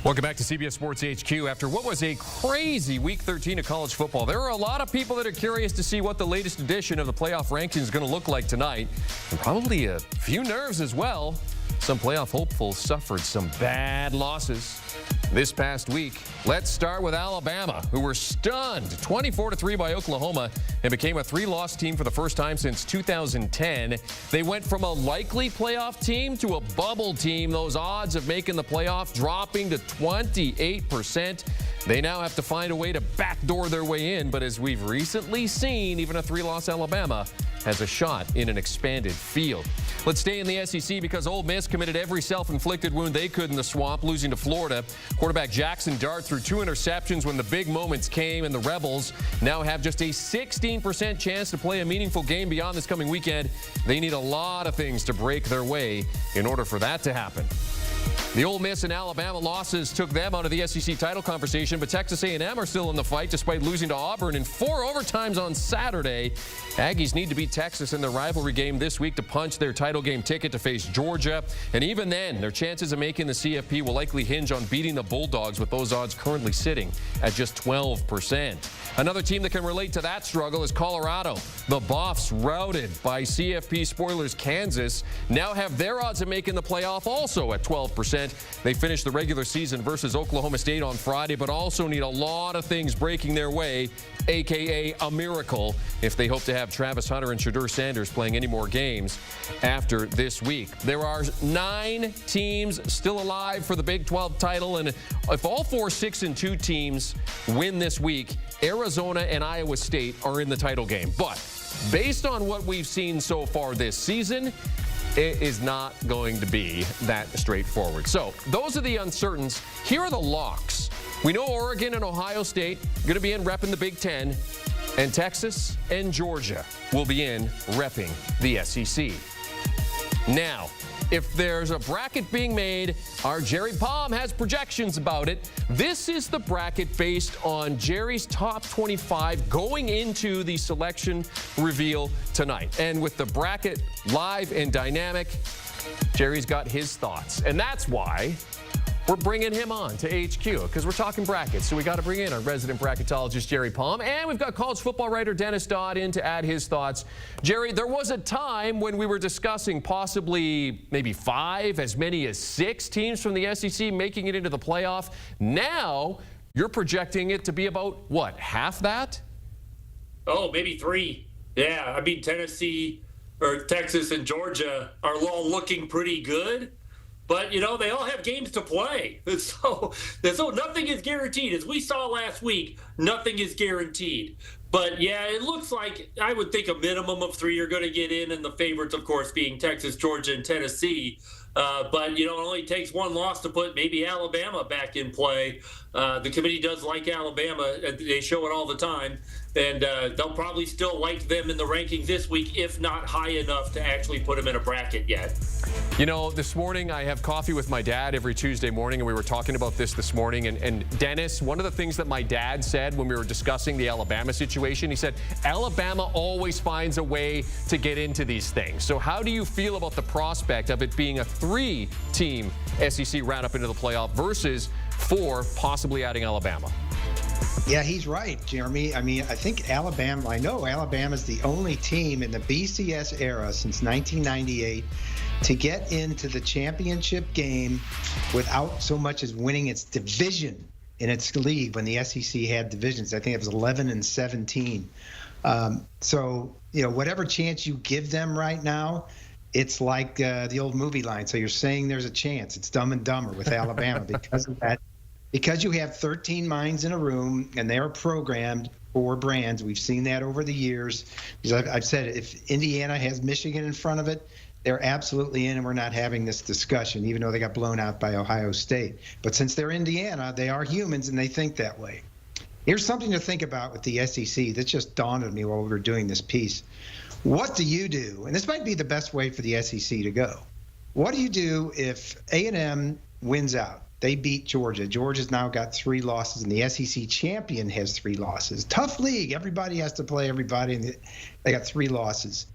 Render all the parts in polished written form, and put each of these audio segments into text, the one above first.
Welcome back to CBS Sports HQ. After what was a crazy Week 13 of college football, there are a lot of people that are curious to see what the latest edition of the playoff rankings is going to look like tonight, and probably a few nerves as well. Some playoff hopefuls suffered some bad losses this past week. Let's start with Alabama, who were stunned 24-3 by Oklahoma and became a 3-loss team for the first time since 2010. They went from a likely playoff team to a bubble team. Those odds of making the playoff dropping to 28%. They now have to find a way to backdoor their way in, but as we've recently seen, even a 3-loss Alabama has a shot in an expanded field. Let's stay in the SEC because Ole Miss committed every self-inflicted wound they could in the swamp, losing to Florida. Quarterback Jackson Dart threw 2 interceptions when the big moments came, and the Rebels now have just a 16% chance to play a meaningful game beyond this coming weekend. They need a lot of things to break their way in order for that to happen. The Ole Miss and Alabama losses took them out of the SEC title conversation, but Texas A&M are still in the fight despite losing to Auburn in 4 overtimes on Saturday. Aggies need to beat Texas in their rivalry game this week to punch their title game ticket to face Georgia. And even then, their chances of making the CFP will likely hinge on beating the Bulldogs, with those odds currently sitting at just 12%. Another team that can relate to that struggle is Colorado. The Buffs, routed by CFP spoilers Kansas, now have their odds of making the playoff also at 12%. They finished the regular season versus Oklahoma State on Friday, but also need a lot of things breaking their way, a.k.a. a miracle, if they hope to have Travis Hunter and Shedeur Sanders playing any more games after this week. There are 9 teams still alive for the Big 12 title, and if all 4 6-2 teams win this week, Arizona and Iowa State are in the title game. But based on what we've seen so far this season, it is not going to be that straightforward. So those are the uncertains. Here are the locks. We know Oregon and Ohio State going to be in repping the Big Ten, and Texas and Georgia will be in repping the SEC. Now, if there's a bracket being made, our Jerry Palm has projections about it. This is the bracket based on Jerry's top 25 going into the selection reveal tonight. And with the bracket live and dynamic, Jerry's got his thoughts. And that's why we're bringing him on to HQ, because we're talking brackets. So we got to bring in our resident bracketologist, Jerry Palm. And we've got college football writer Dennis Dodd in to add his thoughts. Jerry, there was a time when we were discussing possibly maybe 5, as many as 6 teams from the SEC making it into the playoff. Now you're projecting it to be about, what, half that? Oh, maybe 3. Yeah, I mean, Tennessee or Texas and Georgia are all looking pretty good. But, you know, they all have games to play. So nothing is guaranteed. As we saw last week, nothing is guaranteed. But, yeah, it looks like I would think a minimum of 3 are going to get in, and the favorites, of course, being Texas, Georgia, and Tennessee. But, you know, it only takes one loss to put maybe Alabama back in play. The committee does like Alabama. They show it all the time. And they'll probably still like them in the rankings this week, if not high enough to actually put them in a bracket yet. You know, this morning I have coffee with my dad every Tuesday morning, and we were talking about this morning. And Dennis, one of the things that my dad said when we were discussing the Alabama situation, he said, Alabama always finds a way to get into these things. So how do you feel about the prospect of it being a 3-team SEC roundup into the playoff versus 4, possibly adding Alabama? Yeah, he's right, Jeremy. I mean, I think Alabama's the only team in the BCS era since 1998 to get into the championship game without so much as winning its division in its league when the SEC had divisions. I think it was 11 and 17. So, you know, whatever chance you give them right now, it's like the old movie line. So you're saying there's a chance. It's Dumb and Dumber with Alabama because of that. Because you have 13 minds in a room and they are programmed for brands. We've seen that over the years. I've said if Indiana has Michigan in front of it, they're absolutely in, and we're not having this discussion, even though they got blown out by Ohio State. But since they're Indiana, they are humans and they think that way. Here's something to think about with the SEC that just dawned on me while we were doing this piece. What do you do? And this might be the best way for the SEC to go. What do you do if A&M wins out? They beat Georgia. Georgia's now got 3 losses, and the SEC champion has 3 losses. Tough league. Everybody has to play everybody, and they got 3 losses.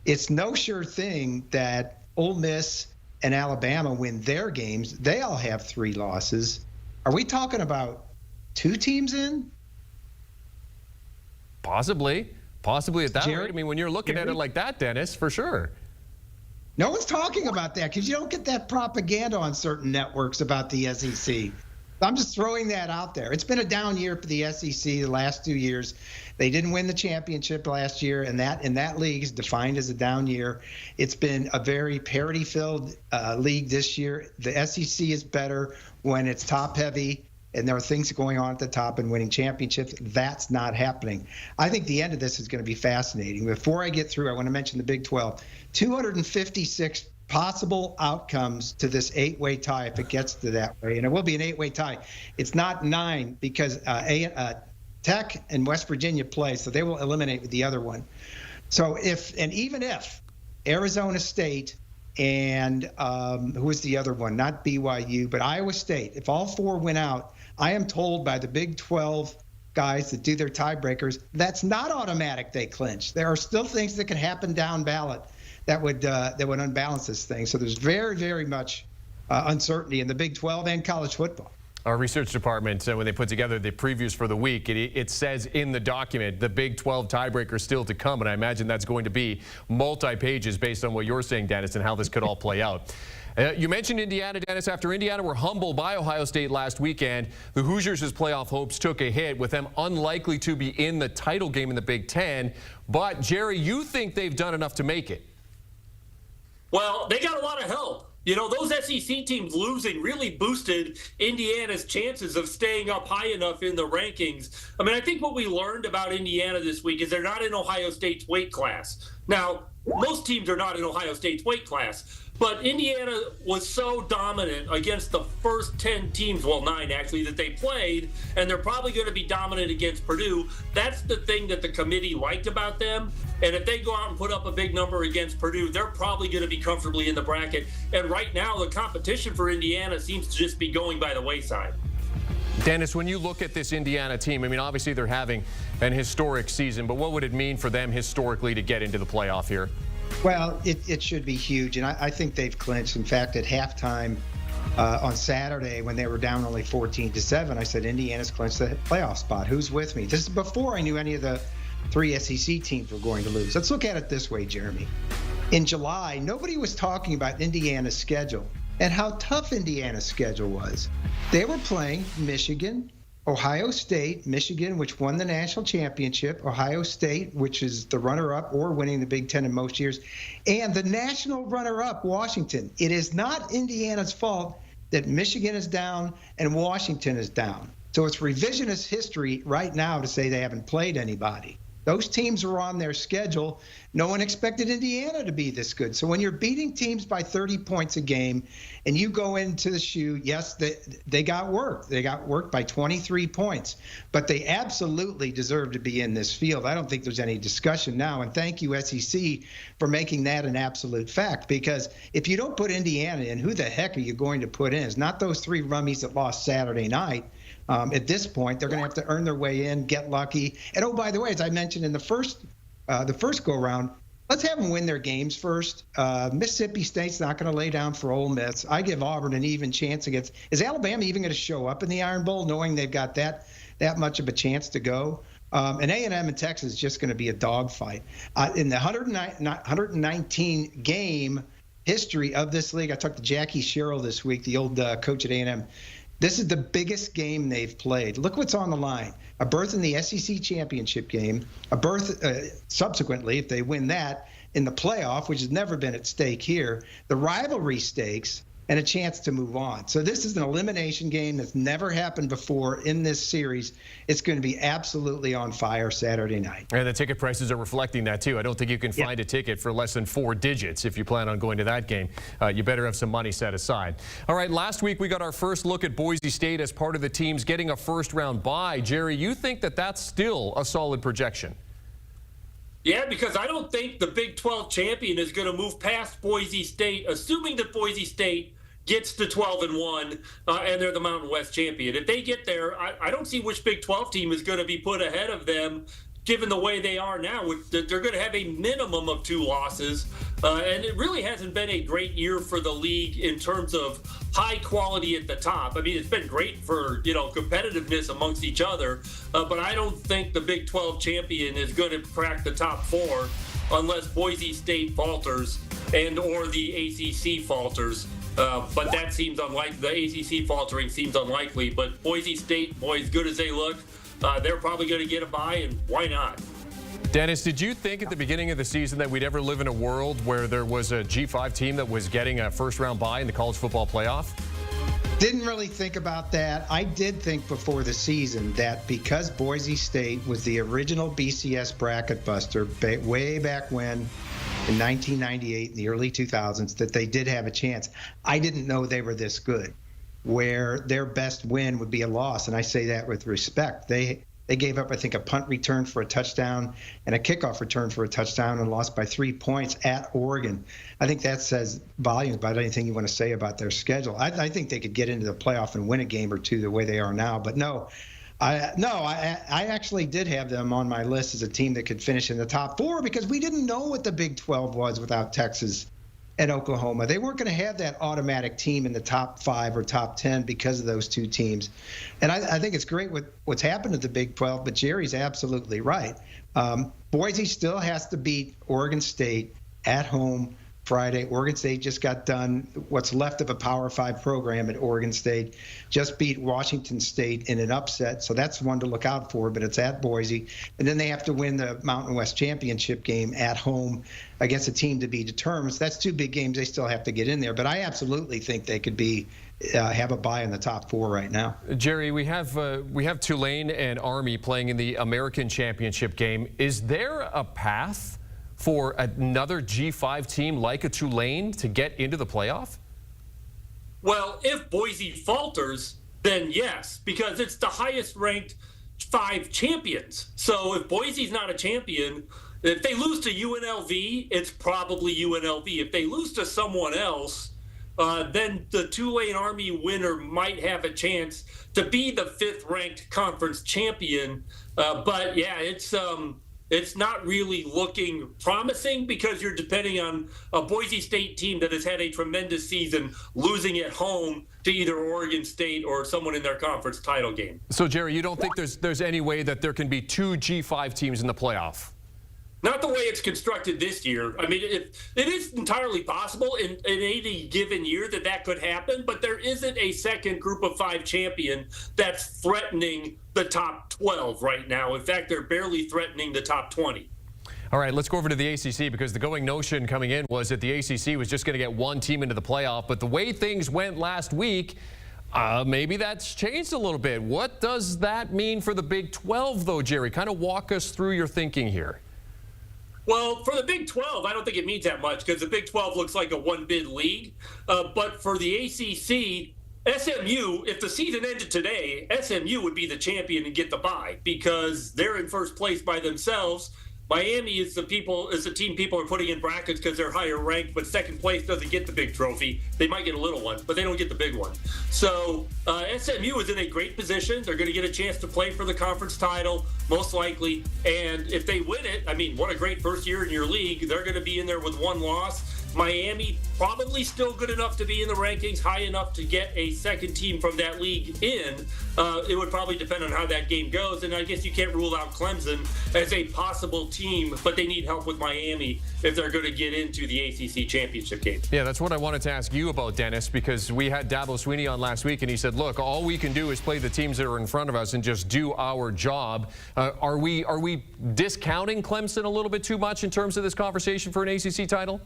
It's no sure thing that Ole Miss and Alabama win their games. They all have 3 losses. Are we talking about 2 teams in? Possibly at that Jerry? rate. I mean, when you're looking at it like that, Dennis, for sure. No one's talking about that because you don't get that propaganda on certain networks about the SEC. I'm just throwing that out there. It's been a down year for the SEC the last 2 years. They didn't win the championship last year, and that league is defined as a down year. It's been a very parity-filled league this year. The SEC is better when it's top-heavy, and there are things going on at the top and winning championships. That's not happening. I think the end of this is going to be fascinating. Before I get through, I want to mention the Big 12. 256 possible outcomes to this 8-way tie if it gets to that way, and it will be an 8-way tie. It's not 9 because Tech and West Virginia play, so they will eliminate with the other one. So even if Arizona State and who is the other one? Not BYU, but Iowa State. If all 4 win out, I am told by the Big 12 guys that do their tiebreakers, that's not automatic they clinch. There are still things that can happen down ballot that would unbalance this thing. So there's very, very much uncertainty in the Big 12 and college football. Our research department, when they put together the previews for the week, it says in the document the Big 12 tiebreaker still to come, and I imagine that's going to be multi-pages based on what you're saying, Dennis, and how this could all play out. You mentioned Indiana, Dennis. After Indiana were humbled by Ohio State last weekend, the Hoosiers' playoff hopes took a hit, with them unlikely to be in the title game in the Big Ten. But, Jerry, you think they've done enough to make it? Well, they got a lot of help. You know, those SEC teams losing really boosted Indiana's chances of staying up high enough in the rankings. I mean, I think what we learned about Indiana this week is they're not in Ohio State's weight class. Now, most teams are not in Ohio State's weight class, but Indiana was so dominant against the first 10 teams, well, 9 actually, that they played, and they're probably going to be dominant against Purdue. That's the thing that the committee liked about them. And if they go out and put up a big number against Purdue, they're probably going to be comfortably in the bracket. And right now, the competition for Indiana seems to just be going by the wayside. Dennis, when you look at this Indiana team, I mean, obviously they're having an historic season, but what would it mean for them historically to get into the playoff here? Well, it should be huge, and I think they've clinched. In fact, at halftime on Saturday, when they were down only 14-7, I said, Indiana's clinched the playoff spot. Who's with me? This is before I knew any of the 3 SEC teams were going to lose. Let's look at it this way, Jeremy. In July, nobody was talking about Indiana's schedule and how tough Indiana's schedule was. They were playing Michigan, Ohio State, Michigan, which won the national championship, Ohio State, which is the runner-up or winning the Big Ten in most years, and the national runner-up, Washington. It is not Indiana's fault that Michigan is down and Washington is down. So it's revisionist history right now to say they haven't played anybody. Those teams were on their schedule. No one expected Indiana to be this good. So when you're beating teams by 30 points a game and you go into the shoe, yes, they got worked. They got worked by 23 points. But they absolutely deserve to be in this field. I don't think there's any discussion now. And thank you, SEC, for making that an absolute fact. Because if you don't put Indiana in, who the heck are you going to put in? It's not those 3 rummies that lost Saturday night. At this point, they're going to have to earn their way in, get lucky. And, oh, by the way, as I mentioned in the first go-round, let's have them win their games first. Mississippi State's not going to lay down for Ole Miss. I give Auburn an even chance against – is Alabama even going to show up in the Iron Bowl knowing they've got that much of a chance to go? And A&M and Texas is just going to be a dogfight. In the 119 game history of this league, I talked to Jackie Sherrill this week, the old coach at A&M. This is the biggest game they've played. Look what's on the line. A berth in the SEC championship game, a berth subsequently, if they win that, in the playoff, which has never been at stake here, the rivalry stakes, and a chance to move on. So this is an elimination game that's never happened before in this series. It's going to be absolutely on fire Saturday night. And the ticket prices are reflecting that, too. I don't think you can find a ticket for less than 4 digits if you plan on going to that game. You better have some money set aside. All right, last week we got our first look at Boise State as part of the teams getting a first-round bye. Jerry, you think that that's still a solid projection? Yeah, because I don't think the Big 12 champion is going to move past Boise State, assuming that Boise State gets to 12-1 and they're the Mountain West champion. If they get there, I don't see which Big 12 team is going to be put ahead of them given the way they are now, they're going to have a minimum of 2 losses. And it really hasn't been a great year for the league in terms of high quality at the top. I mean, it's been great for, competitiveness amongst each other, but I don't think the Big 12 champion is going to crack the top 4 unless Boise State falters and or the ACC falters. But that seems unlikely. The ACC faltering seems unlikely. But Boise State, boy, as good as they look, they're probably going to get a bye, and why not? Dennis, did you think at the beginning of the season that we'd ever live in a world where there was a G5 team that was getting a first-round bye in the college football playoff? Didn't really think about that. I did think before the season that because Boise State was the original BCS bracket buster way back when, in 1998, in the early 2000s, that they did have a chance. I didn't know they were this good, where their best win would be a loss, and I say that with respect. They gave up, I think, a punt return for a touchdown and a kickoff return for a touchdown and lost by 3 points at Oregon. I think that says volumes about anything you want to say about their schedule. I think they could get into the playoff and win a game or two the way they are now. But I actually did have them on my list as a team that could finish in the top 4 because we didn't know what the Big 12 was without Texas and Oklahoma. They weren't going to have that automatic team in the top 5 or top 10 because of those 2 teams. And I think it's great what's happened at the Big 12, but Jerry's absolutely right. Boise still has to beat Oregon State at home Friday. Oregon State just got done. What's left of a Power 5 program at Oregon State just beat Washington State in an upset. So that's one to look out for, but it's at Boise. And then they have to win the Mountain West Championship game at home against a team to be determined. So that's 2 big games they still have to get in there. But I absolutely think they could have a bye in the top 4 right now. Jerry, we have Tulane and Army playing in the American Championship game. Is there a path for another G5 team like a Tulane to get into the playoff? Well, if Boise falters, then yes, because it's the highest ranked 5 champions. So if Boise's not a champion, if they lose to UNLV, it's probably UNLV. If they lose to someone else, then the Tulane Army winner might have a chance to be the 5th ranked conference champion. But yeah, it's not really looking promising because you're depending on a Boise State team that has had a tremendous season losing at home to either Oregon State or someone in their conference title game. So, Jerry, you don't think there's any way that there can be 2 G5 teams in the playoff? Not the way it's constructed this year. I mean, it is entirely possible in any given year that could happen, but there isn't a second group of 5 champion that's threatening the top 12 right now. In fact, they're barely threatening the top 20. All right, let's go over to the ACC because the going notion coming in was that the ACC was just going to get 1 team into the playoff, but the way things went last week, maybe that's changed a little bit. What does that mean for the Big 12, though, Jerry? Kind of walk us through your thinking here. Well, for the Big 12, I don't think it means that much because the Big 12 looks like a one-bid league. But for the ACC, SMU, if the season ended today, SMU would be the champion and get the bye because they're in first place by themselves. Miami is the team people are putting in brackets because they're higher ranked, but second place doesn't get the big trophy. They might get a little one, but they don't get the big one. So SMU is in a great position. They're going to get a chance to play for the conference title, most likely. And if they win it, I mean, what a great first year in your league. They're going to be in there with 1 loss. Miami probably still good enough to be in the rankings, high enough to get a second team from that league in. It would probably depend on how that game goes, and I guess you can't rule out Clemson as a possible team, but they need help with Miami if they're going to get into the ACC championship game. Yeah, that's what I wanted to ask you about, Dennis, because we had Dabo Sweeney on last week, and he said, look, all we can do is play the teams that are in front of us and just do our job. Are we discounting Clemson a little bit too much in terms of this conversation for an ACC title?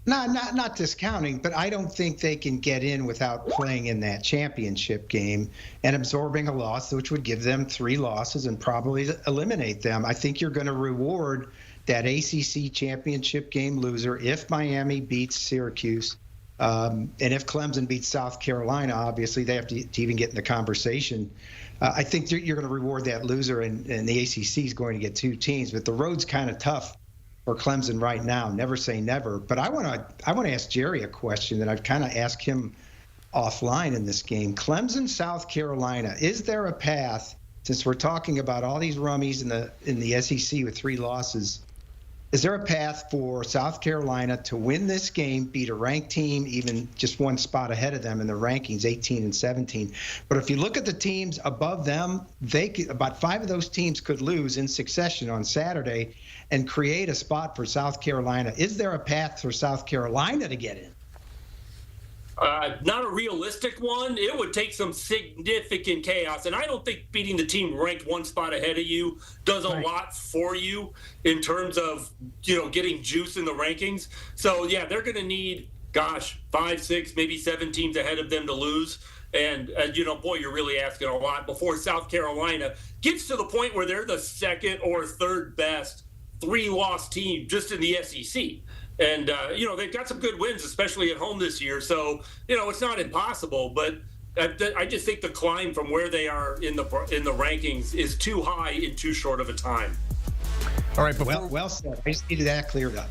No, not discounting, but I don't think they can get in without playing in that championship game and absorbing a loss, which would give them 3 losses and probably eliminate them. I think you're going to reward that ACC championship game loser if Miami beats Syracuse. And if Clemson beats South Carolina, obviously they have to even get in the conversation. I think you're going to reward that loser, and the ACC is going to get 2 teams. But the road's kind of tough for Clemson right now. Never say never. But I want to ask Jerry a question that I've kind of asked him offline in this game. Clemson, South Carolina, is there a path since we're talking about all these rummies in the SEC with 3 losses, is there a path for South Carolina to win this game, beat a ranked team, even just one spot ahead of them in the rankings, 18 and 17? But if you look at the teams above them, about 5 of those teams could lose in succession on Saturday and create a spot for South Carolina. Is there a path for South Carolina to get in? Not a realistic one. It would take some significant chaos. And I don't think beating the team ranked one spot ahead of you does a lot for you in terms of, getting juice in the rankings. So, yeah, they're going to need, 5, 6, maybe 7 teams ahead of them to lose. And, boy, you're really asking a lot before South Carolina gets to the point where they're the second or third best 3-loss team just in the SEC. And, they've got some good wins, especially at home this year. So, it's not impossible. But I just think the climb from where they are in the rankings is too high in too short of a time. All right. Well said. I just needed that cleared up.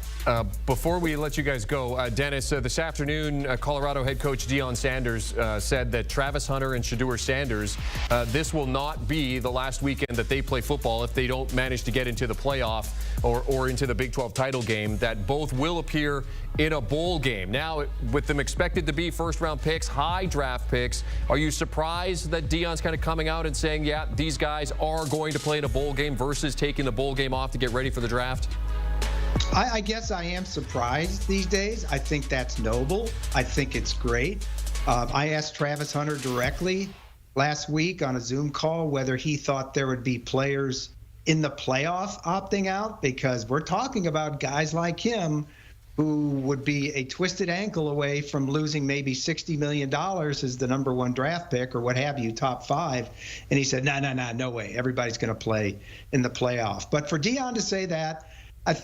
Before we let you guys go, Dennis, this afternoon, Colorado head coach Deion Sanders said that Travis Hunter and Shedeur Sanders, this will not be the last weekend that they play football if they don't manage to get into the playoff or into the Big 12 title game, that both will appear in a bowl game. Now, with them expected to be first-round picks, high draft picks, are you surprised that Deion's kind of coming out and saying, yeah, these guys are going to play in a bowl game versus taking the bowl game off to get ready for the draft? I guess I am surprised these days. I think that's noble. I think it's great. I asked Travis Hunter directly last week on a Zoom call whether he thought there would be players in the playoff opting out, because we're talking about guys like him who would be a twisted ankle away from losing maybe $60 million as the number 1 draft pick or what have you, top 5. And he said, no way. Everybody's going to play in the playoff. But for Deion to say that,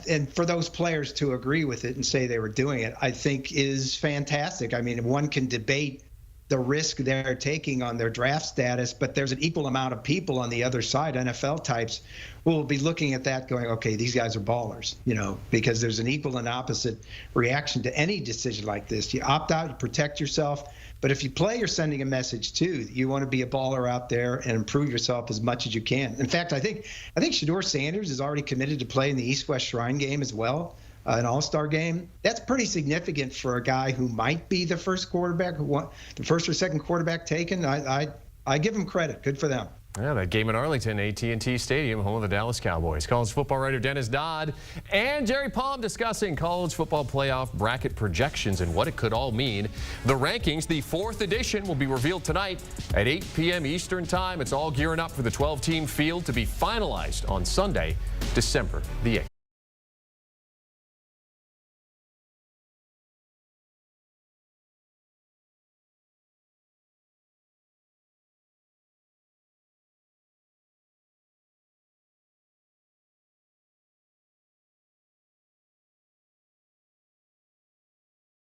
and for those players to agree with it and say they were doing it, I think is fantastic. I mean, one can debate the risk they're taking on their draft status, but there's an equal amount of people on the other side, NFL types, who will be looking at that going, okay, these guys are ballers, because there's an equal and opposite reaction to any decision like this. You opt out, you protect yourself, but if you play, you're sending a message too. You want to be a baller out there and improve yourself as much as you can. In fact, I think Shedeur Sanders is already committed to play in the East-West Shrine game as well. An all-star game. That's pretty significant for a guy who might be the first or second quarterback taken. I give him credit. Good for them. Yeah, that game in Arlington, AT&T Stadium, home of the Dallas Cowboys. College football writer Dennis Dodd and Jerry Palm discussing college football playoff bracket projections and what it could all mean. The rankings, the 4th edition, will be revealed tonight at 8 p.m. Eastern Time. It's all gearing up for the 12-team field to be finalized on Sunday, December the 8th.